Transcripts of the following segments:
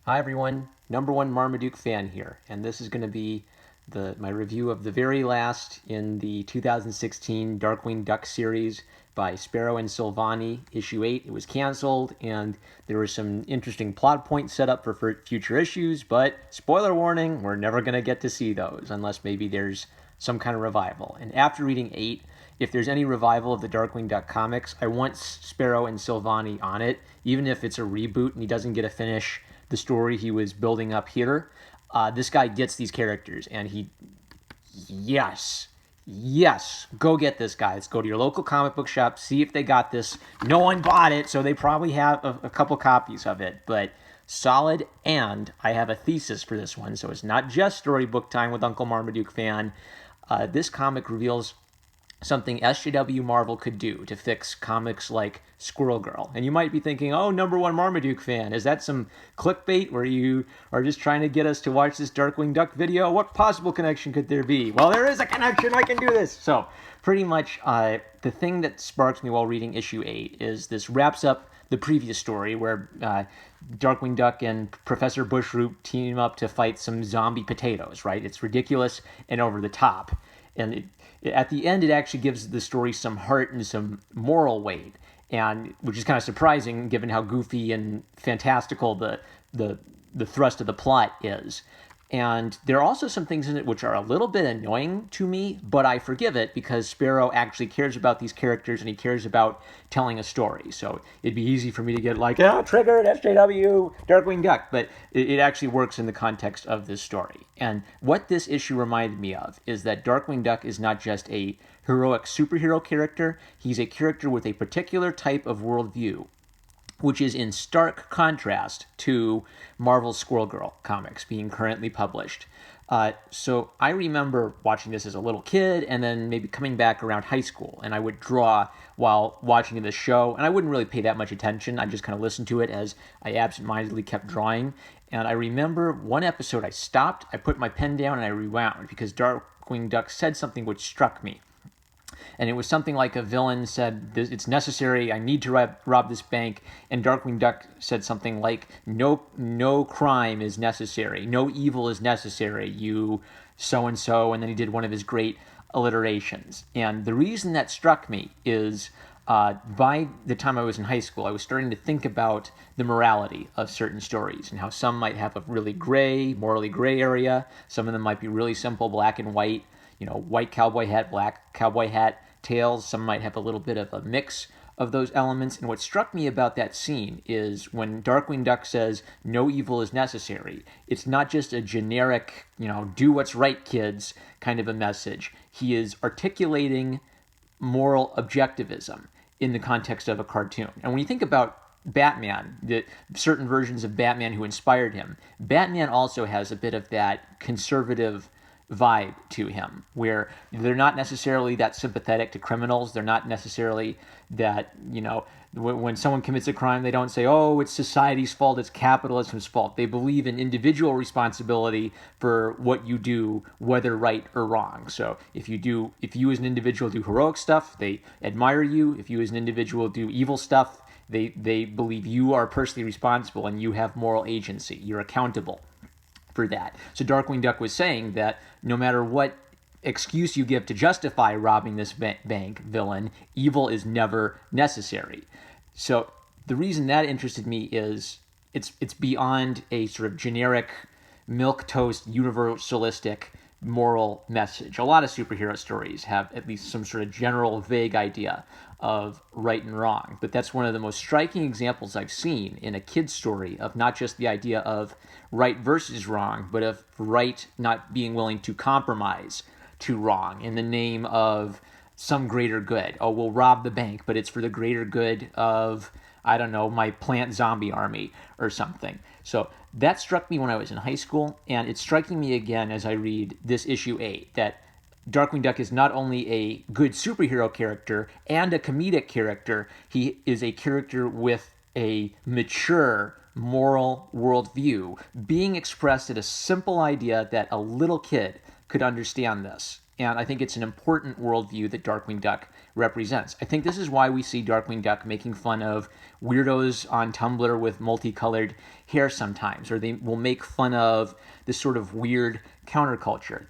Hi everyone, number one Marmaduke fan here, and this is going to be my review of the very last in the 2016 Darkwing Duck series by Sparrow and Silvani, issue 8. It was canceled, and there were some interesting plot points set up for future issues, but spoiler warning, we're never going to get to see those unless maybe there's some kind of revival. And after reading 8, if there's any revival of the Darkwing Duck comics, I want Sparrow and Silvani on it, even if it's a reboot and he doesn't get to finish the story he was building up here. This guy gets these characters, and yes, go get this, guys. Go to your local comic book shop, see if they got this. No one bought it, so they probably have a couple copies of it, but solid. And I have a thesis for this one, so it's not just storybook time with Uncle Marmaduke fan. This comic reveals something SJW Marvel could do to fix comics like Squirrel Girl. And you might be thinking, oh, number one Marmaduke fan, is that some clickbait where you are just trying to get us to watch this Darkwing Duck video? What possible connection could there be? Well, there is a connection. I can do this. So pretty much the thing that sparks me while reading issue 8 is this wraps up the previous story where Darkwing Duck and Professor Bushroot team up to fight some zombie potatoes, right? It's ridiculous and over the top. And at the end, it actually gives the story some heart and some moral weight, and which is kind of surprising given how goofy and fantastical the thrust of the plot is. And there are also some things in it which are a little bit annoying to me, but I forgive it because Sparrow actually cares about these characters and he cares about telling a story. So it'd be easy for me to get like, oh, triggered, SJW, Darkwing Duck, but it actually works in the context of this story. And what this issue reminded me of is that Darkwing Duck is not just a heroic superhero character, he's a character with a particular type of worldview, which is in stark contrast to Marvel's Squirrel Girl comics being currently published. So I remember watching this as a little kid and then maybe coming back around high school, and I would draw while watching the show, and I wouldn't really pay that much attention. I just kind of listened to it as I absentmindedly kept drawing. And I remember one episode I stopped, I put my pen down, and I rewound because Darkwing Duck said something which struck me. And it was something like a villain said, it's necessary, I need to rob this bank. And Darkwing Duck said something like, no crime is necessary. No evil is necessary, you so-and-so. And then he did one of his great alliterations. And the reason that struck me is by the time I was in high school, I was starting to think about the morality of certain stories and how some might have a really morally gray area. Some of them might be really simple, black and white. White cowboy hat, black cowboy hat, tails. Some might have a little bit of a mix of those elements. And what struck me about that scene is when Darkwing Duck says, no evil is necessary, it's not just a generic, do what's right, kids, kind of a message. He is articulating moral objectivism in the context of a cartoon. And when you think about Batman, the certain versions of Batman who inspired him, Batman also has a bit of that conservative vibe to him, where they're not necessarily that sympathetic to criminals. They're not necessarily that, when someone commits a crime, they don't say, oh, it's society's fault, it's capitalism's fault. They believe in individual responsibility for what you do, whether right or wrong. So if you as an individual do heroic stuff, they admire you. If you as an individual do evil stuff, they believe you are personally responsible and you have moral agency. You're accountable for that. So Darkwing Duck was saying that no matter what excuse you give to justify robbing this bank villain, evil is never necessary. So the reason that interested me is it's beyond a sort of generic milquetoast universalistic moral message. A lot of superhero stories have at least some sort of general vague idea of right and wrong, but that's one of the most striking examples I've seen in a kid's story of not just the idea of right versus wrong, but of right not being willing to compromise to wrong in the name of some greater good. Oh, we'll rob the bank, but it's for the greater good of, I don't know, my plant zombie army or something. So that struck me when I was in high school, and it's striking me again as I read this issue 8, that Darkwing Duck is not only a good superhero character and a comedic character, he is a character with a mature moral worldview being expressed at a simple idea that a little kid could understand this. And I think it's an important worldview that Darkwing Duck represents. I think this is why we see Darkwing Duck making fun of weirdos on Tumblr with multicolored hair sometimes, or they will make fun of this sort of weird counterculture.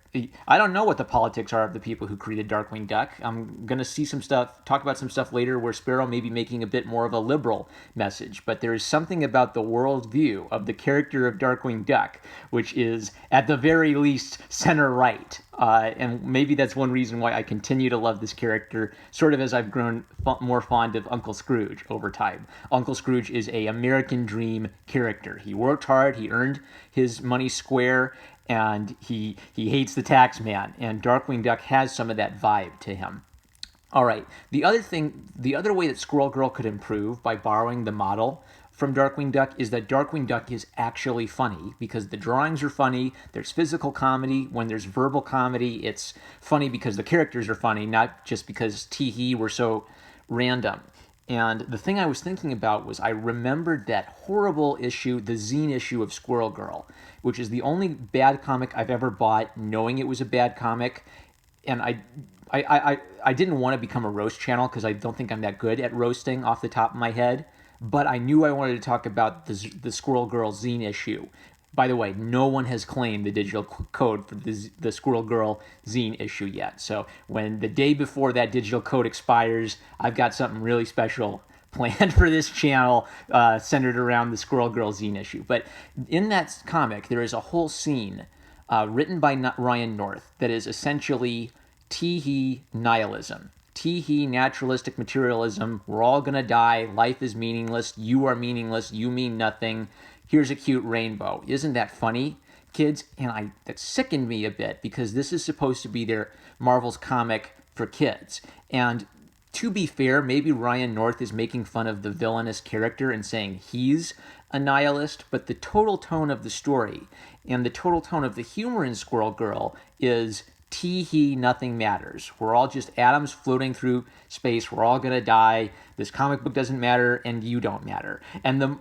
I don't know what the politics are of the people who created Darkwing Duck. I'm going to see some stuff, talk about some stuff later where Sparrow may be making a bit more of a liberal message, but there is something about the worldview of the character of Darkwing Duck, which is at the very least center-right. And maybe that's one reason why I continue to love this character, sort of as I've grown more fond of Uncle Scrooge over time. Uncle Scrooge is a American dream character. He worked hard, he earned his money square, and he hates the tax man. And Darkwing Duck has some of that vibe to him. All right, the other way that Squirrel Girl could improve by borrowing the model from Darkwing Duck is that Darkwing Duck is actually funny, because the drawings are funny, there's physical comedy. When there's verbal comedy, it's funny because the characters are funny, not just because tee-hee were so random. And the thing I was thinking about was I remembered that horrible issue, the zine issue of Squirrel Girl, which is the only bad comic I've ever bought knowing it was a bad comic. And I didn't want to become a roast channel because I don't think I'm that good at roasting off the top of my head. But I knew I wanted to talk about the Squirrel Girl zine issue. By the way, no one has claimed the digital code for the Squirrel Girl zine issue yet. So when the day before that digital code expires, I've got something really special planned for this channel centered around the Squirrel Girl zine issue. But in that comic, there is a whole scene written by Ryan North that is essentially tee-hee nihilism. Tee-hee naturalistic materialism. We're all going to die. Life is meaningless. You are meaningless. You mean nothing. Here's a cute rainbow. Isn't that funny, kids? And that sickened me a bit because this is supposed to be their Marvel's comic for kids. And to be fair, maybe Ryan North is making fun of the villainous character and saying he's a nihilist, but the total tone of the story and the total tone of the humor in Squirrel Girl is tee-hee, nothing matters. We're all just atoms floating through space. We're all going to die. This comic book doesn't matter, and you don't matter. And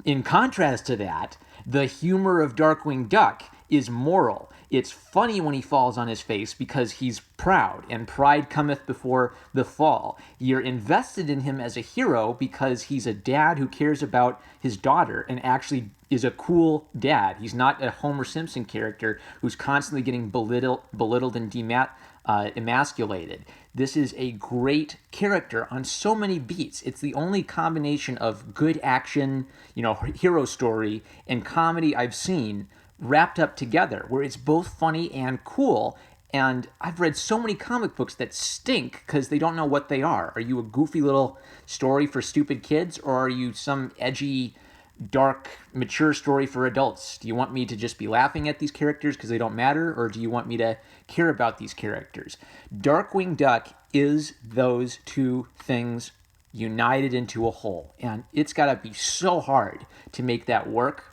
in contrast to that, the humor of Darkwing Duck is moral. It's funny when he falls on his face because he's proud, and pride cometh before the fall. You're invested in him as a hero because he's a dad who cares about his daughter and actually is a cool dad. He's not a Homer Simpson character who's constantly getting belittled and emasculated. This is a great character on so many beats. It's the only combination of good action, hero story, and comedy I've seen wrapped up together, where it's both funny and cool. And I've read so many comic books that stink because they don't know what they are. Are you a goofy little story for stupid kids, or are you some edgy, dark, mature story for adults? Do you want me to just be laughing at these characters because they don't matter, or do you want me to care about these characters? Darkwing Duck is those two things united into a whole, and it's got to be so hard to make that work.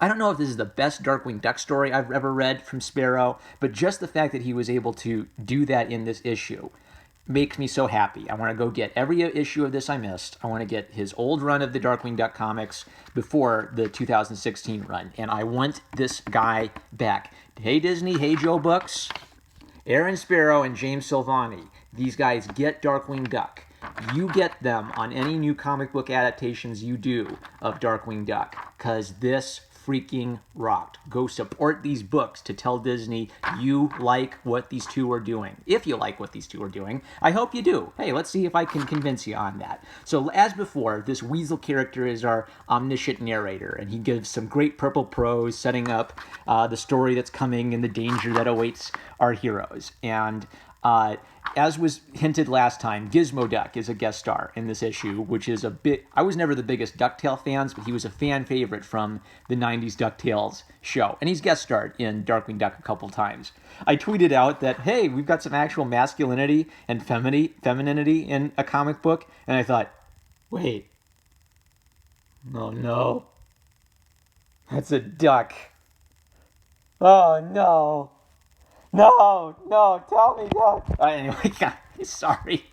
I don't know if this is the best Darkwing Duck story I've ever read from Sparrow, but just the fact that he was able to do that in this issue makes me so happy. I want to go get every issue of this I missed. I want to get his old run of the Darkwing Duck comics before the 2016 run, and I want this guy back. Hey Disney, hey Joe Books, Aaron Sparrow and James Silvani. These guys get Darkwing Duck. You get them on any new comic book adaptations you do of Darkwing Duck, because this freaking rocked. Go support these books to tell Disney you like what these two are doing. If you like what these two are doing, I hope you do. Hey, let's see if I can convince you on that. So as before, this Weasel character is our omniscient narrator, and he gives some great purple prose setting up the story that's coming and the danger that awaits our heroes. And as was hinted last time, Gizmo Duck is a guest star in this issue, which is I was never the biggest DuckTale fans, but he was a fan favorite from the 90s DuckTales show. And he's guest starred in Darkwing Duck a couple times. I tweeted out that, hey, we've got some actual masculinity and femininity in a comic book. And I thought, wait, oh no, that's a duck. Oh no. No, tell me that. Anyway, sorry.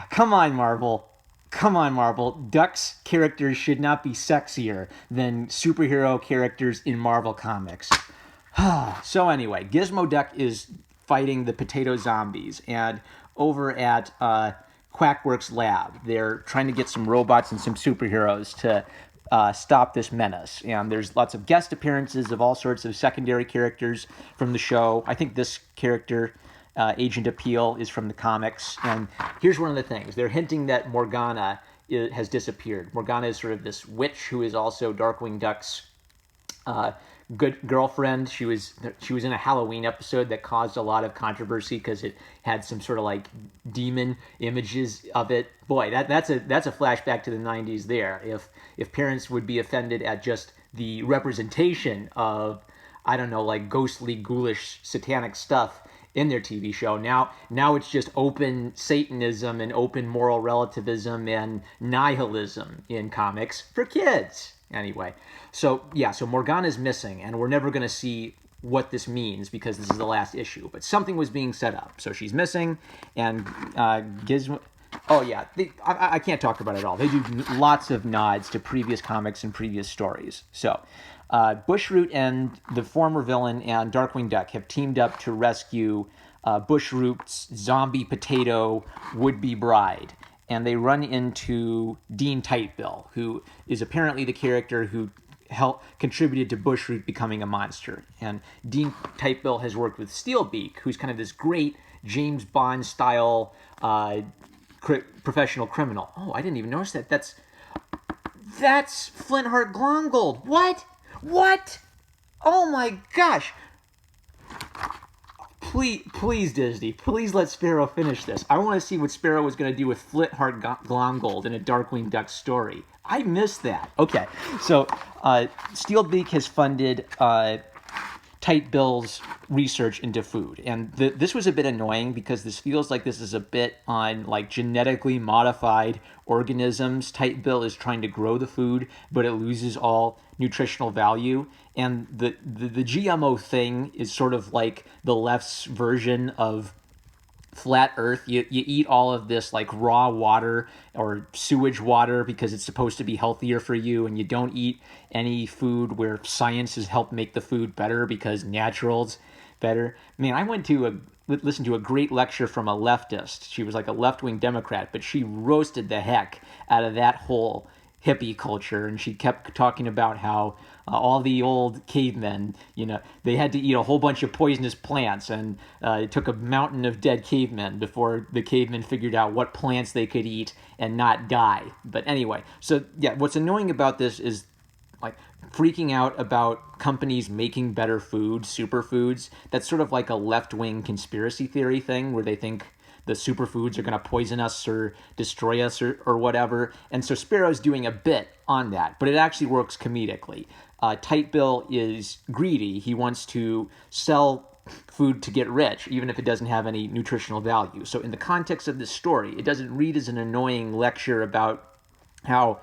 Come on, Marvel. Duck's characters should not be sexier than superhero characters in Marvel Comics. So anyway, Gizmo Duck is fighting the potato zombies, and over at Quackworks Lab. They're trying to get some robots and some superheroes to stop this menace. And there's lots of guest appearances of all sorts of secondary characters from the show. I think this character, Agent Appeal, is from the comics. And here's one of the things. They're hinting that Morgana has disappeared. Morgana is sort of this witch who is also Darkwing Duck's good girlfriend. She was in a Halloween episode that caused a lot of controversy because it had some sort of like demon images of it. Boy, that's a flashback to the 90s there. If parents would be offended at just the representation of, I don't know, like ghostly, ghoulish, satanic stuff in their TV show. Now it's just open Satanism and open moral relativism and nihilism in comics for kids. Anyway, so Morgana's missing, and we're never going to see what this means because this is the last issue. But something was being set up. So she's missing, and Gizmo... Oh, yeah, I can't talk about it all. They do lots of nods to previous comics and previous stories. So Bushroot and the former villain and Darkwing Duck have teamed up to rescue Bushroot's zombie potato would-be bride. And they run into Dean Tightbill, who is apparently the character who contributed to Bushroot becoming a monster. And Dean Tightbill has worked with Steelbeak, who's kind of this great James Bond-style professional criminal. Oh, I didn't even notice that. That's Flynn Glomgold. What? Oh my gosh. Please, Disney, please let Sparrow finish this. I want to see what Sparrow was going to do with Flintheart Glomgold in a Darkwing Duck story. I missed that. Okay, so Steelbeak has funded Tightbill's research into food, and this was a bit annoying because this feels like this is a bit on like genetically modified organisms. Tightbill is trying to grow the food, but it loses all nutritional value. And the GMO thing is sort of like the left's version of flat earth. You eat all of this like raw water or sewage water because it's supposed to be healthier for you, and you don't eat any food where science has helped make the food better because natural's better. Man, I went to listened to a great lecture from a leftist. She was like a left-wing Democrat, but she roasted the heck out of that whole hippie culture, and she kept talking about how all the old cavemen, they had to eat a whole bunch of poisonous plants, and it took a mountain of dead cavemen before the cavemen figured out what plants they could eat and not die. But anyway, so yeah, what's annoying about this is like freaking out about companies making better food, superfoods. That's sort of like a left-wing conspiracy theory thing where they think the superfoods are going to poison us or destroy us or whatever. And so Sparrow's doing a bit on that, but it actually works comedically. Tightbill is greedy. He wants to sell food to get rich, even if it doesn't have any nutritional value. So in the context of this story, it doesn't read as an annoying lecture about how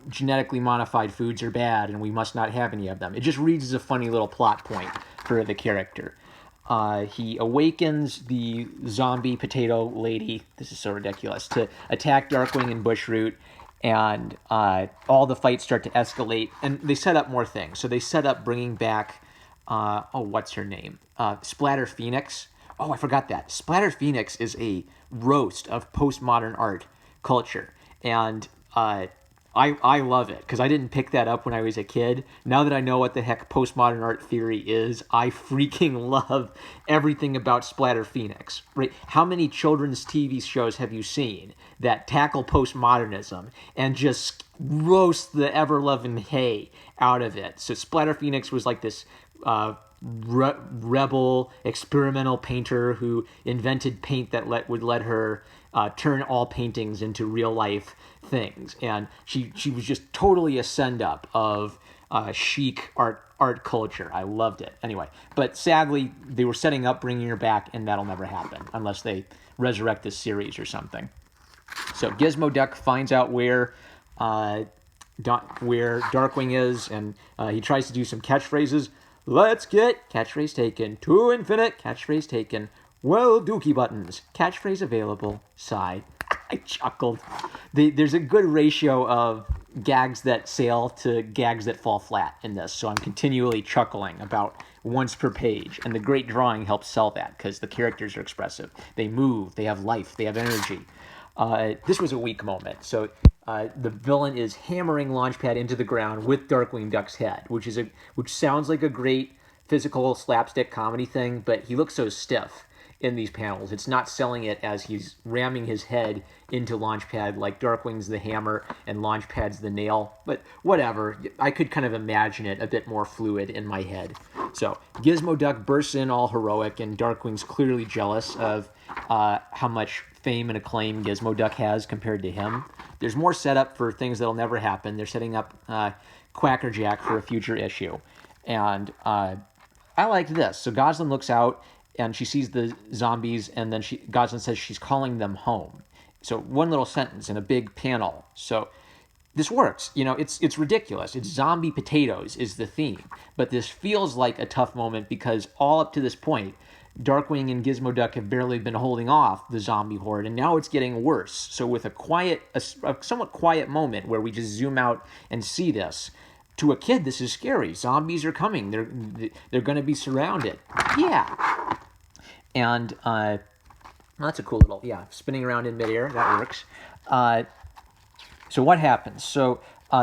genetically modified foods are bad and we must not have any of them. It just reads as a funny little plot point for the character. He awakens the zombie potato lady, this is so ridiculous, to attack Darkwing and Bushroot, and all the fights start to escalate, and they set up more things. So they set up bringing back, what's her name? Splatter Phoenix. Oh, I forgot that. Splatter Phoenix is a roast of postmodern art culture, and I love it because I didn't pick that up when I was a kid. Now that I know what the heck postmodern art theory is, I freaking love everything about Splatter Phoenix. Right? How many children's TV shows have you seen that tackle postmodernism and just roast the ever-loving hay out of it? So Splatter Phoenix was like this rebel experimental painter who invented paint that would let her turn all paintings into real life things, and she was just totally a send up of chic art culture. I loved it. Anyway, but sadly they were setting up bringing her back, and that'll never happen unless they resurrect this series or something. So Gizmo Duck finds out where Darkwing is, and he tries to do some catchphrases. Let's get catchphrase taken. To infinite catchphrase taken. Well, dookie buttons. Catchphrase available. Sigh. I chuckled. There's a good ratio of gags that sail to gags that fall flat in this. So I'm continually chuckling about once per page. And the great drawing helps sell that because the characters are expressive. They move, they have life, they have energy. This was a weak moment. So the villain is hammering Launchpad into the ground with Darkwing Duck's head, which sounds like a great physical slapstick comedy thing, but he looks so stiff in these panels. It's not selling it as he's ramming his head into Launchpad like Darkwing's the hammer and Launchpad's the nail. But whatever, I could kind of imagine it a bit more fluid in my head. So Gizmo Duck bursts in all heroic, and Darkwing's clearly jealous of how much fame and acclaim Gizmo Duck has compared to him. There's more setup for things that'll never happen. They're setting up Quackerjack for a future issue. And I like this. So Goslin looks out, and she sees the zombies, and then Goslin says she's calling them home. So one little sentence in a big panel. So this works. You know, it's ridiculous. It's zombie potatoes is the theme. But this feels like a tough moment because all up to this point, Darkwing and Gizmo Duck have barely been holding off the zombie horde, and now it's getting worse. So with a somewhat quiet moment where we just zoom out and see this, to a kid, this is scary. Zombies are coming. They're going to be surrounded. Yeah. And that's a cool little, spinning around in midair. That works. So what happens? So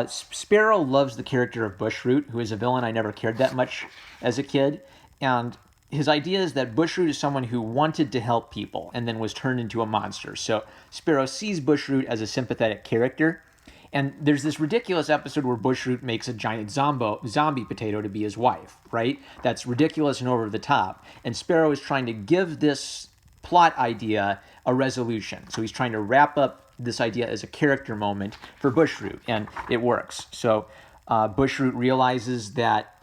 Sparrow loves the character of Bushroot, who is a villain I never cared that much as a kid. And his idea is that Bushroot is someone who wanted to help people and then was turned into a monster. So Sparrow sees Bushroot as a sympathetic character. And there's this ridiculous episode where Bushroot makes a giant zombie potato to be his wife, right? That's ridiculous and over the top. And Sparrow is trying to give this plot idea a resolution. So he's trying to wrap up this idea as a character moment for Bushroot, and it works. So Bushroot realizes that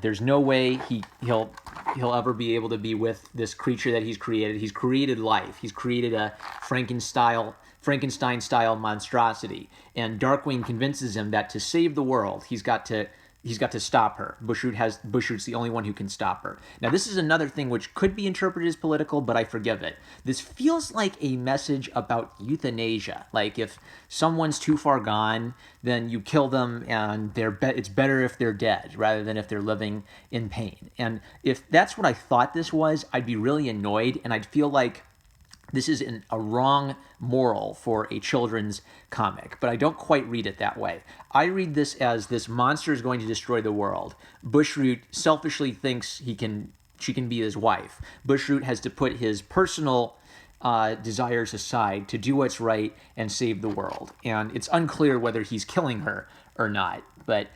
there's no way he'll ever be able to be with this creature that he's created. He's created life. He's created a Frankenstein-style monstrosity. And Darkwing convinces him that to save the world, he's got to stop her. Bushroot's the only one who can stop her. Now, this is another thing which could be interpreted as political, but I forgive it. This feels like a message about euthanasia. Like if someone's too far gone, then you kill them, and it's better if they're dead rather than if they're living in pain. And if that's what I thought this was, I'd be really annoyed, and I'd feel like this is a wrong moral for a children's comic, but I don't quite read it that way. I read this as this monster is going to destroy the world. Bushroot selfishly thinks she can be his wife. Bushroot has to put his personal desires aside to do what's right and save the world. And it's unclear whether he's killing her or not, but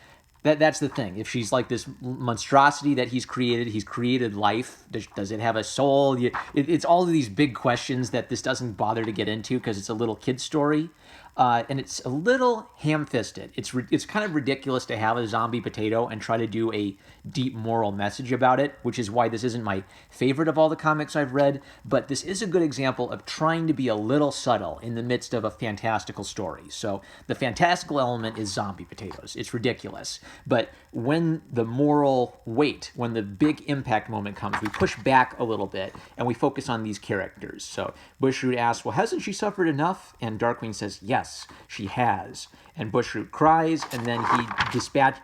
that's the thing. If she's like this monstrosity that he's created life. Does it have a soul? It's all of these big questions that this doesn't bother to get into because it's a little kid story. And it's a little ham-fisted. It's kind of ridiculous to have a zombie potato and try to do a deep moral message about it, which is why this isn't my favorite of all the comics I've read, but this is a good example of trying to be a little subtle in the midst of a fantastical story. So the fantastical element is zombie potatoes. It's ridiculous. But when the moral weight, when the big impact moment comes, we push back a little bit and we focus on these characters. So Bushroot asks, well, hasn't she suffered enough? And Darkwing says, yes, she has. And Bushroot cries, and then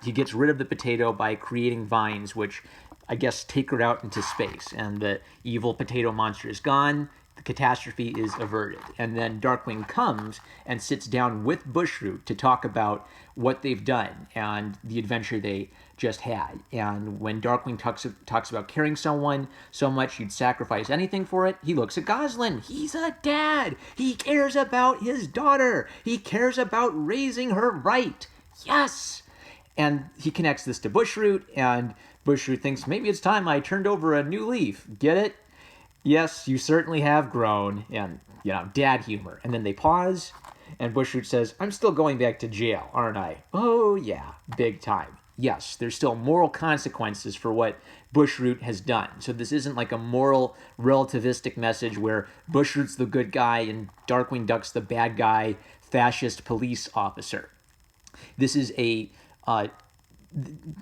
he gets rid of the potato by creating vines, which I guess take her out into space. And the evil potato monster is gone. The catastrophe is averted. And then Darkwing comes and sits down with Bushroot to talk about what they've done and the adventure they just had. And when Darkwing talks about caring someone so much you'd sacrifice anything for it, he looks at Goslin. He's a dad. He cares about his daughter. He cares about raising her right. Yes! And he connects this to Bushroot, and Bushroot thinks, maybe it's time I turned over a new leaf. Get it? Yes, you certainly have grown. And, dad humor. And then they pause, and Bushroot says, I'm still going back to jail, aren't I? Oh, yeah, big time. Yes, there's still moral consequences for what Bushroot has done. So this isn't like a moral relativistic message where Bushroot's the good guy and Darkwing Duck's the bad guy, fascist police officer. This is a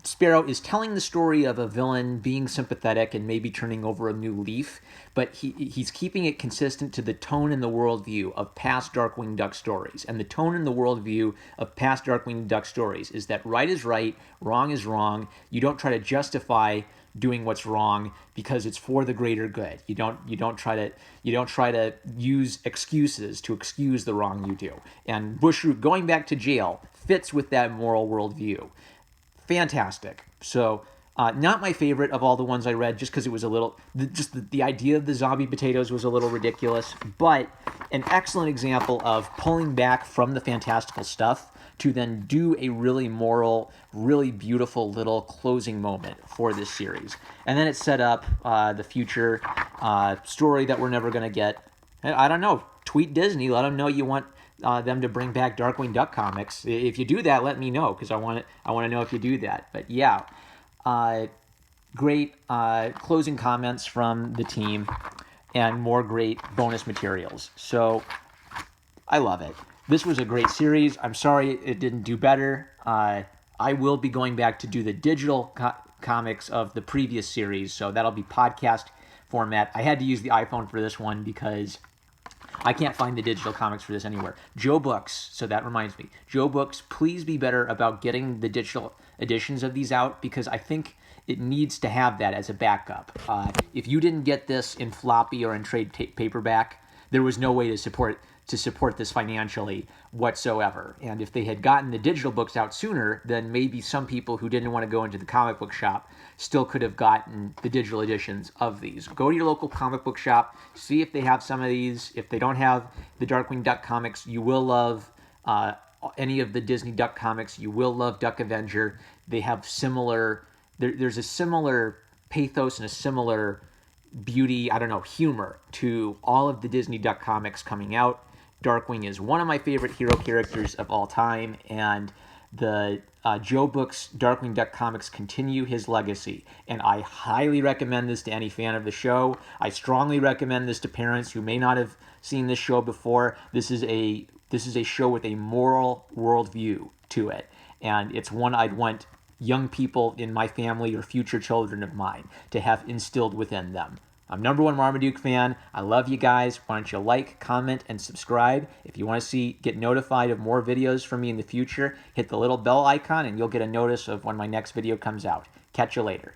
Sparrow is telling the story of a villain being sympathetic and maybe turning over a new leaf, but he's keeping it consistent to the tone and the worldview of past Darkwing Duck stories. And the tone and the worldview of past Darkwing Duck stories is that right is right, wrong is wrong. You don't try to justify doing what's wrong because it's for the greater good. You don't try to use excuses to excuse the wrong you do. And Bushroot going back to jail fits with that moral worldview. Fantastic. So, not my favorite of all the ones I read, just because it was a little, the idea of the zombie potatoes was a little ridiculous, but an excellent example of pulling back from the fantastical stuff to then do a really moral, really beautiful little closing moment for this series. And then it set up the future story that we're never going to get. I don't know. Tweet Disney. Let them know you want them to bring back Darkwing Duck comics. If you do that, let me know, because I want to know if you do that. But yeah, great closing comments from the team, and more great bonus materials. So I love it. This was a great series. I'm sorry it didn't do better. I will be going back to do the digital comics of the previous series, so that'll be podcast format. I had to use the iPhone for this one because I can't find the digital comics for this anywhere. Joe Books, so that reminds me. Joe Books, please be better about getting the digital editions of these out, because I think it needs to have that as a backup. If you didn't get this in floppy or in trade paperback, there was no way to support this financially whatsoever. And if they had gotten the digital books out sooner, then maybe some people who didn't want to go into the comic book shop still could have gotten the digital editions of these. Go to your local comic book shop, see if they have some of these. If they don't have the Darkwing Duck comics, you will love any of the Disney Duck comics. You will love Duck Avenger. They have similar, there's a similar pathos and a similar beauty, humor to all of the Disney Duck comics coming out. Darkwing is one of my favorite hero characters of all time, and the Joe Books Darkwing Duck comics continue his legacy, and I highly recommend this to any fan of the show. I strongly recommend this to parents who may not have seen this show before. This is a show with a moral worldview to it, and it's one I'd want young people in my family or future children of mine to have instilled within them. I'm #1 Marmaduke fan. I love you guys. Why don't you like, comment, and subscribe? If you want to get notified of more videos from me in the future, hit the little bell icon and you'll get a notice of when my next video comes out. Catch you later.